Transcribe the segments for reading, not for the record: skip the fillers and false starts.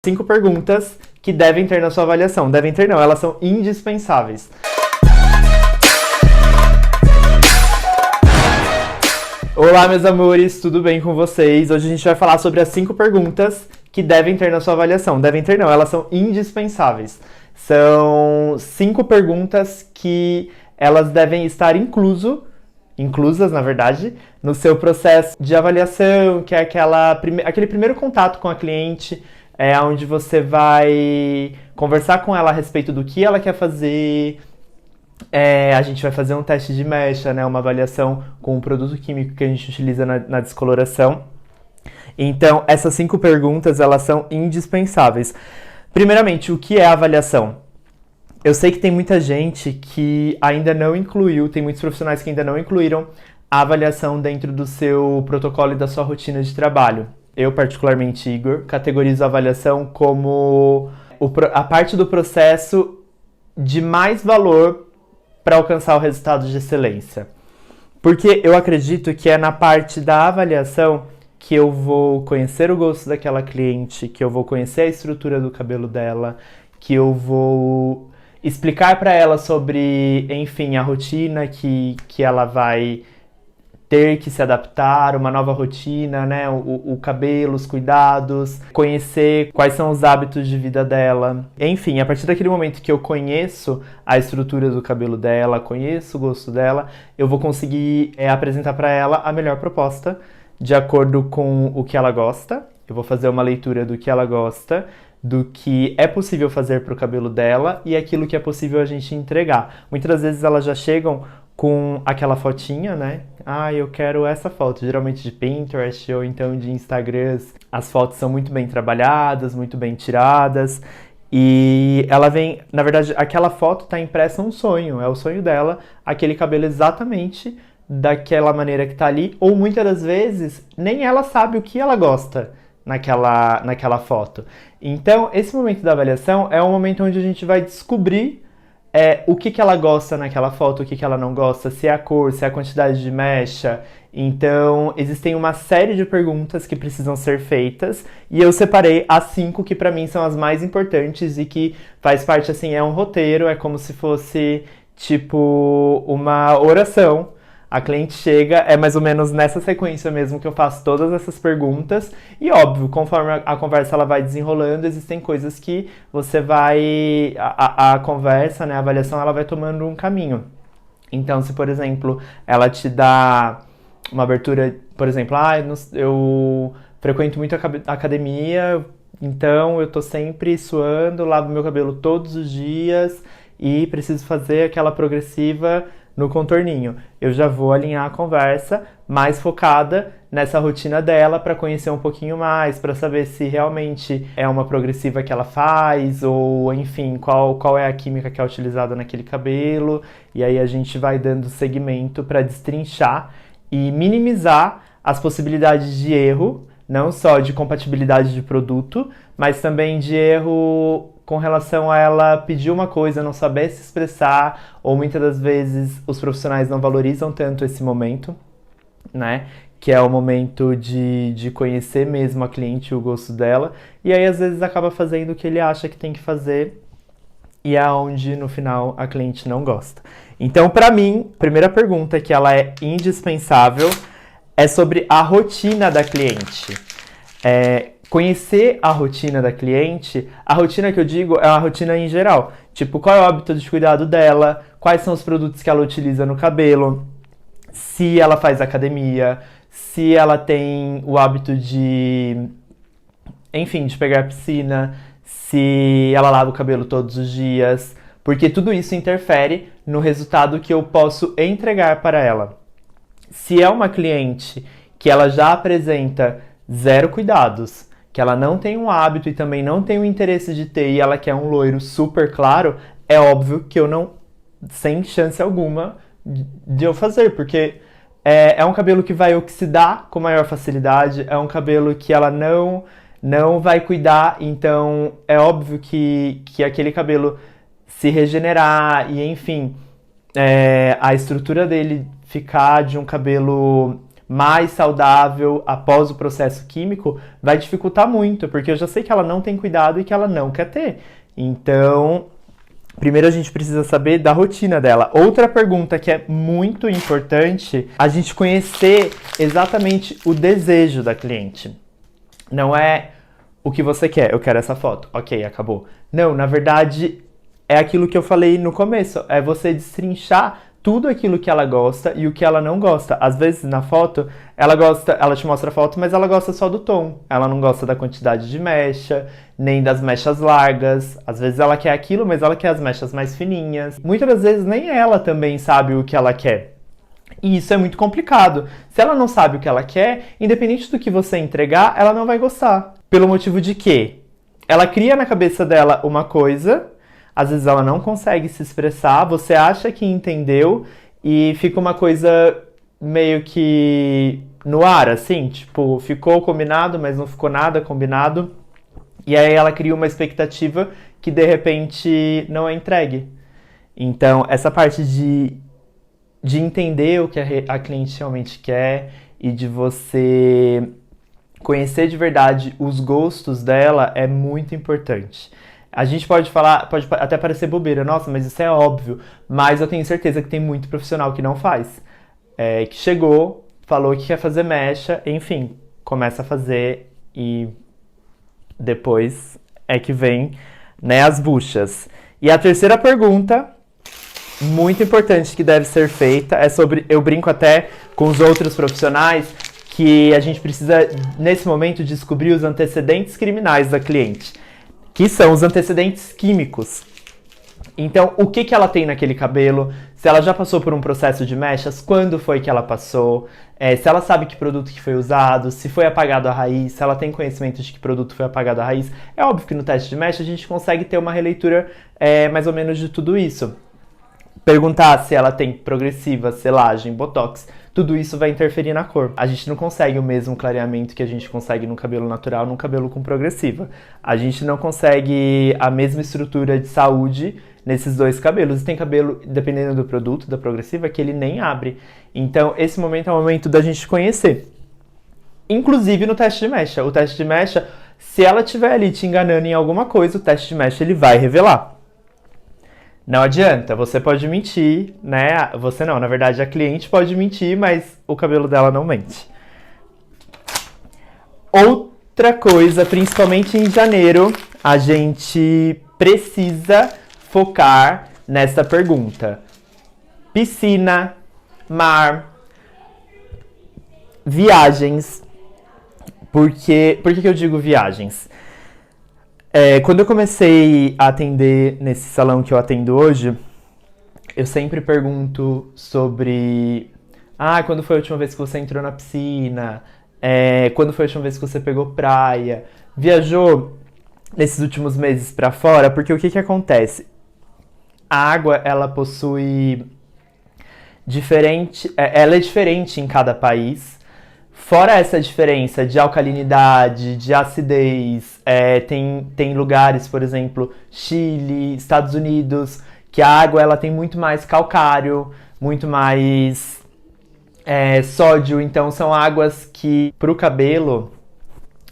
5 perguntas que devem ter na sua avaliação. Devem ter não, elas são indispensáveis. Olá, meus amores, tudo bem com vocês? Hoje a gente vai falar sobre as 5 perguntas que devem ter na sua avaliação. Devem ter não, elas são indispensáveis. São 5 perguntas que elas devem estar inclusas, na verdade, no seu processo de avaliação, que é aquele primeiro contato com a cliente, onde você vai conversar com ela a respeito do que ela quer fazer. A gente vai fazer um teste de mecha, né, uma avaliação com o produto químico que a gente utiliza na descoloração. Então, essas 5 perguntas, elas são indispensáveis. Primeiramente, o que é a avaliação? Eu sei que tem muita gente que ainda não incluiu, tem muitos profissionais que ainda não incluíram a avaliação dentro do seu protocolo e da sua rotina de trabalho. Eu, particularmente, Igor, categorizo a avaliação como a parte do processo de mais valor para alcançar o resultado de excelência. Porque eu acredito que é na parte da avaliação que eu vou conhecer o gosto daquela cliente, que eu vou conhecer a estrutura do cabelo dela, que eu vou explicar para ela sobre, enfim, a rotina que ela vai ter que se adaptar, uma nova rotina, né? O cabelo, os cuidados, conhecer quais são os hábitos de vida dela. Enfim, a partir daquele momento que eu conheço a estrutura do cabelo dela, conheço o gosto dela, eu vou conseguir apresentar para ela a melhor proposta de acordo com o que ela gosta. Eu vou fazer uma leitura do que ela gosta, do que é possível fazer para o cabelo dela e aquilo que é possível a gente entregar. Muitas das vezes elas já chegam com aquela fotinha, né? Eu quero essa foto, geralmente de Pinterest ou então de Instagrams. As fotos são muito bem trabalhadas, muito bem tiradas. E ela vem, na verdade, aquela foto tá impressa um sonho, é o sonho dela, aquele cabelo exatamente daquela maneira que tá ali, ou muitas das vezes nem ela sabe o que ela gosta naquela foto. Então, esse momento da avaliação é um momento onde a gente vai descobrir o que ela gosta naquela foto, o que ela não gosta, se é a cor, se é a quantidade de mecha. Então, existem uma série de perguntas que precisam ser feitas e eu separei as 5 que pra mim são as mais importantes e que faz parte, assim, é um roteiro, é como se fosse, tipo, uma oração. A cliente chega, é mais ou menos nessa sequência mesmo que eu faço todas essas perguntas. E óbvio, conforme a conversa ela vai desenrolando, existem coisas que você vai... A conversa, né, a avaliação, ela vai tomando um caminho. Então, se, por exemplo, ela te dá uma abertura, por exemplo, eu frequento muito a academia, então eu tô sempre suando, lavo meu cabelo todos os dias e preciso fazer aquela progressiva no contorninho. Eu já vou alinhar a conversa mais focada nessa rotina dela para conhecer um pouquinho mais, para saber se realmente é uma progressiva que ela faz ou, enfim, qual é a química que é utilizada naquele cabelo. E aí a gente vai dando segmento para destrinchar e minimizar as possibilidades de erro, não só de compatibilidade de produto, mas também de erro com relação a ela pedir uma coisa, não saber se expressar, ou muitas das vezes os profissionais não valorizam tanto esse momento, né? Que é o momento de conhecer mesmo a cliente e o gosto dela, e aí às vezes acaba fazendo o que ele acha que tem que fazer, e é onde no final a cliente não gosta. Então, pra mim, a primeira pergunta que ela é indispensável é sobre a rotina da cliente. Conhecer a rotina da cliente, a rotina que eu digo é uma rotina em geral. Tipo, qual é o hábito de cuidado dela, quais são os produtos que ela utiliza no cabelo, se ela faz academia, se ela tem o hábito de, enfim, de pegar a piscina, se ela lava o cabelo todos os dias, porque tudo isso interfere no resultado que eu posso entregar para ela. Se é uma cliente que ela já apresenta 0 cuidados, que ela não tem um hábito e também não tem o interesse de ter e ela quer um loiro super claro, é óbvio que eu não, sem chance alguma de eu fazer, porque é um cabelo que vai oxidar com maior facilidade, é um cabelo que ela não vai cuidar, então é óbvio que aquele cabelo se regenerar e, enfim, a estrutura dele ficar de um cabelo mais saudável após o processo químico, vai dificultar muito, porque eu já sei que ela não tem cuidado e que ela não quer ter. Então, primeiro a gente precisa saber da rotina dela. Outra pergunta que é muito importante, a gente conhecer exatamente o desejo da cliente. Não é o que você quer, eu quero essa foto. Ok, acabou. Não, na verdade, é aquilo que eu falei no começo. É você destrinchar tudo aquilo que ela gosta e o que ela não gosta. Às vezes, na foto, ela te mostra a foto, mas ela gosta só do tom. Ela não gosta da quantidade de mecha, nem das mechas largas. Às vezes ela quer aquilo, mas ela quer as mechas mais fininhas. Muitas das vezes nem ela também sabe o que ela quer. E isso é muito complicado. Se ela não sabe o que ela quer, independente do que você entregar, ela não vai gostar. Pelo motivo de que ela cria na cabeça dela uma coisa, às vezes ela não consegue se expressar, você acha que entendeu e fica uma coisa meio que no ar, assim, tipo, ficou combinado, mas não ficou nada combinado. E aí ela cria uma expectativa que de repente não é entregue. Então, essa parte de entender o que a cliente realmente quer e de você conhecer de verdade os gostos dela é muito importante. A gente pode falar, pode até parecer bobeira, nossa, mas isso é óbvio, mas eu tenho certeza que tem muito profissional que não faz. Que chegou, falou que quer fazer mecha, enfim, começa a fazer e depois é que vem, né, as buchas. E a terceira pergunta, muito importante que deve ser feita, é sobre, eu brinco até com os outros profissionais, que a gente precisa, nesse momento, descobrir os antecedentes criminais da cliente, que são os antecedentes químicos. Então, o que ela tem naquele cabelo, se ela já passou por um processo de mechas, quando foi que ela passou, se ela sabe que produto que foi usado, se foi apagado a raiz, se ela tem conhecimento de que produto foi apagado a raiz. É óbvio que no teste de mecha a gente consegue ter uma releitura mais ou menos de tudo isso. Perguntar se ela tem progressiva, selagem, botox, tudo isso vai interferir na cor. A gente não consegue o mesmo clareamento que a gente consegue no cabelo natural, num cabelo com progressiva. A gente não consegue a mesma estrutura de saúde nesses dois cabelos. E tem cabelo, dependendo do produto, da progressiva, que ele nem abre. Então, esse momento é o momento da gente conhecer. Inclusive no teste de mecha. O teste de mecha, se ela estiver ali te enganando em alguma coisa, o teste de mecha ele vai revelar. Não adianta, você pode mentir, né? Você não, na verdade a cliente pode mentir, mas o cabelo dela não mente. Outra coisa, principalmente em janeiro, a gente precisa focar nessa pergunta. Piscina, mar, viagens. Por que eu digo viagens? Quando eu comecei a atender nesse salão que eu atendo hoje, eu sempre pergunto sobre... quando foi a última vez que você entrou na piscina? Quando foi a última vez que você pegou praia? Viajou nesses últimos meses pra fora? Porque o que acontece? A água, ela possui... ela é diferente em cada país. Fora essa diferença de alcalinidade, de acidez, tem lugares, por exemplo, Chile, Estados Unidos, que a água ela tem muito mais calcário, muito mais sódio. Então são águas que, para o cabelo,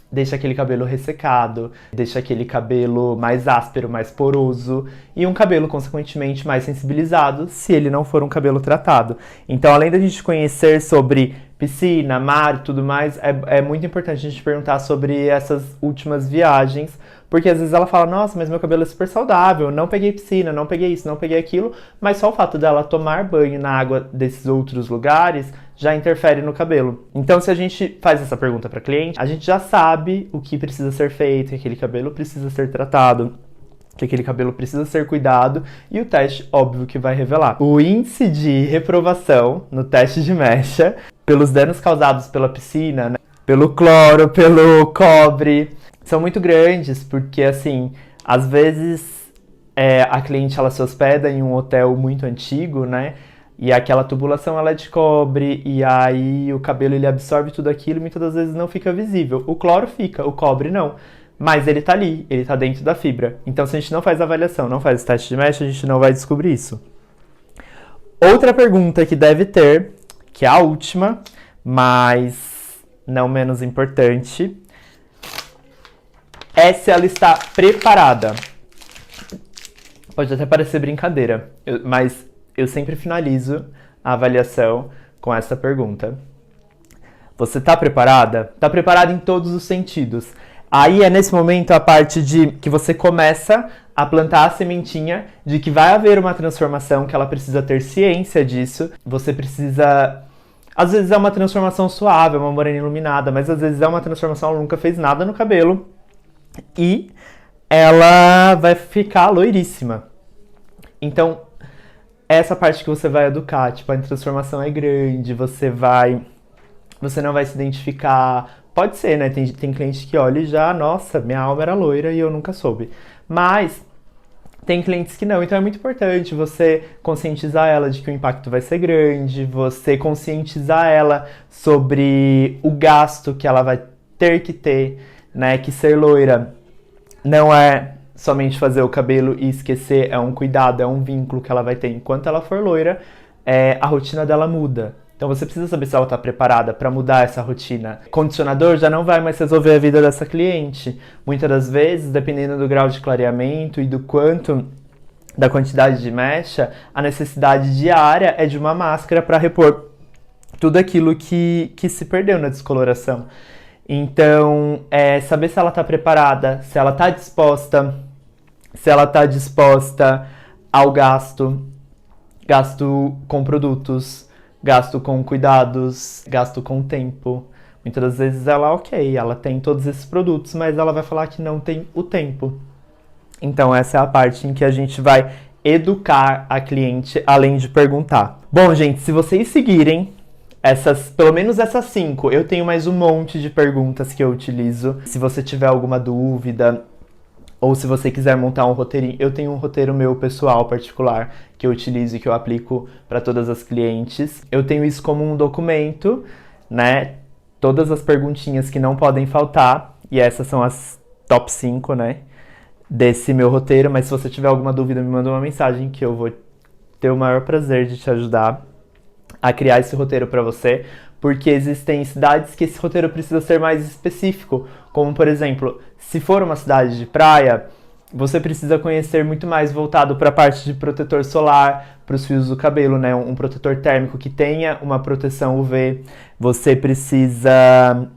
deixa aquele cabelo ressecado, deixa aquele cabelo mais áspero, mais poroso e um cabelo, consequentemente, mais sensibilizado se ele não for um cabelo tratado. Então, além da gente conhecer sobre piscina, mar e tudo mais, é muito importante a gente perguntar sobre essas últimas viagens, porque às vezes ela fala, nossa, mas meu cabelo é super saudável, não peguei piscina, não peguei isso, não peguei aquilo, mas só o fato dela tomar banho na água desses outros lugares já interfere no cabelo. Então, se a gente faz essa pergunta para cliente, a gente já sabe o que precisa ser feito, que aquele cabelo precisa ser tratado, que aquele cabelo precisa ser cuidado, e o teste, óbvio, que vai revelar. O índice de reprovação no teste de mecha, pelos danos causados pela piscina, né, pelo cloro, pelo cobre, são muito grandes, porque, assim, às vezes a cliente ela se hospeda em um hotel muito antigo, né? E aquela tubulação ela é de cobre, e aí o cabelo ele absorve tudo aquilo e muitas das vezes não fica visível. O cloro fica, o cobre não. Mas ele tá ali, ele tá dentro da fibra. Então se a gente não faz a avaliação, não faz o teste de mecha, a gente não vai descobrir isso. Outra pergunta que deve ter, que é a última, mas não menos importante, é se ela está preparada. Pode até parecer brincadeira, mas eu sempre finalizo a avaliação com essa pergunta. Você está preparada? Está preparada em todos os sentidos. Aí é nesse momento a parte de que você começa a plantar a sementinha de que vai haver uma transformação, que ela precisa ter ciência disso. Você precisa... Às vezes é uma transformação suave, é uma morena iluminada, mas às vezes é uma transformação, ela nunca fez nada no cabelo. E ela vai ficar loiríssima. Então, essa parte que você vai educar, tipo, a transformação é grande, você não vai se identificar. Pode ser, né? Tem cliente que olha e já, nossa, minha alma era loira e eu nunca soube. Mas tem clientes que não, então é muito importante você conscientizar ela de que o impacto vai ser grande, você conscientizar ela sobre o gasto que ela vai ter que ter, né? Que ser loira não é somente fazer o cabelo e esquecer, é um cuidado, é um vínculo que ela vai ter. Enquanto ela for loira, a rotina dela muda. Então você precisa saber se ela está preparada para mudar essa rotina. Condicionador já não vai mais resolver a vida dessa cliente. Muitas das vezes, dependendo do grau de clareamento e da quantidade de mecha, a necessidade diária é de uma máscara para repor tudo aquilo que se perdeu na descoloração. Então, saber se ela está preparada, se ela está disposta ao gasto com produtos, gasto com cuidados, gasto com tempo. Muitas das vezes ela tem todos esses produtos, mas ela vai falar que não tem o tempo. Então essa é a parte em que a gente vai educar a cliente, além de perguntar. Bom, gente, se vocês seguirem pelo menos essas 5, eu tenho mais um monte de perguntas que eu utilizo. Se você tiver alguma dúvida, ou se você quiser montar um roteirinho, eu tenho um roteiro meu pessoal particular que eu utilizo e que eu aplico para todas as clientes. Eu tenho isso como um documento, né? Todas as perguntinhas que não podem faltar, e essas são as top 5, né? Desse meu roteiro, mas se você tiver alguma dúvida, me manda uma mensagem que eu vou ter o maior prazer de te ajudar a criar esse roteiro para você, porque existem cidades que esse roteiro precisa ser mais específico, como por exemplo, se for uma cidade de praia, você precisa conhecer muito mais voltado para a parte de protetor solar, para os fios do cabelo, né? Um protetor térmico que tenha uma proteção UV. Você precisa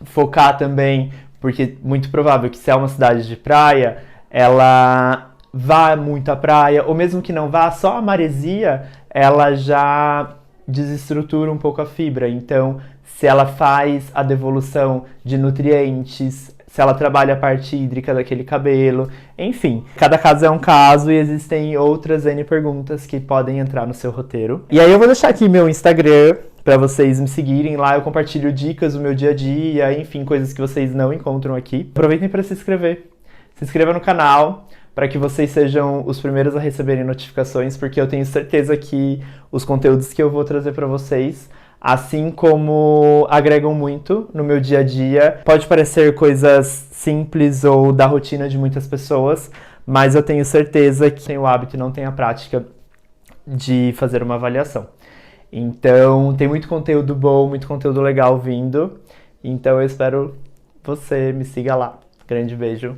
focar também, porque é muito provável que se é uma cidade de praia, ela vá muito à praia, ou mesmo que não vá, só a maresia, ela já desestrutura um pouco a fibra. Então, se ela faz a devolução de nutrientes, se ela trabalha a parte hídrica daquele cabelo, enfim. Cada caso é um caso e existem outras N perguntas que podem entrar no seu roteiro. E aí eu vou deixar aqui meu Instagram para vocês me seguirem. Lá eu compartilho dicas do meu dia a dia, enfim, coisas que vocês não encontram aqui. Aproveitem para se inscrever. Se inscreva no canal para que vocês sejam os primeiros a receberem notificações, porque eu tenho certeza que os conteúdos que eu vou trazer para vocês, assim como agregam muito no meu dia a dia. Pode parecer coisas simples ou da rotina de muitas pessoas, mas eu tenho certeza que tem o hábito e não tem a prática de fazer uma avaliação. Então, tem muito conteúdo bom, muito conteúdo legal vindo. Então, eu espero você me siga lá. Grande beijo.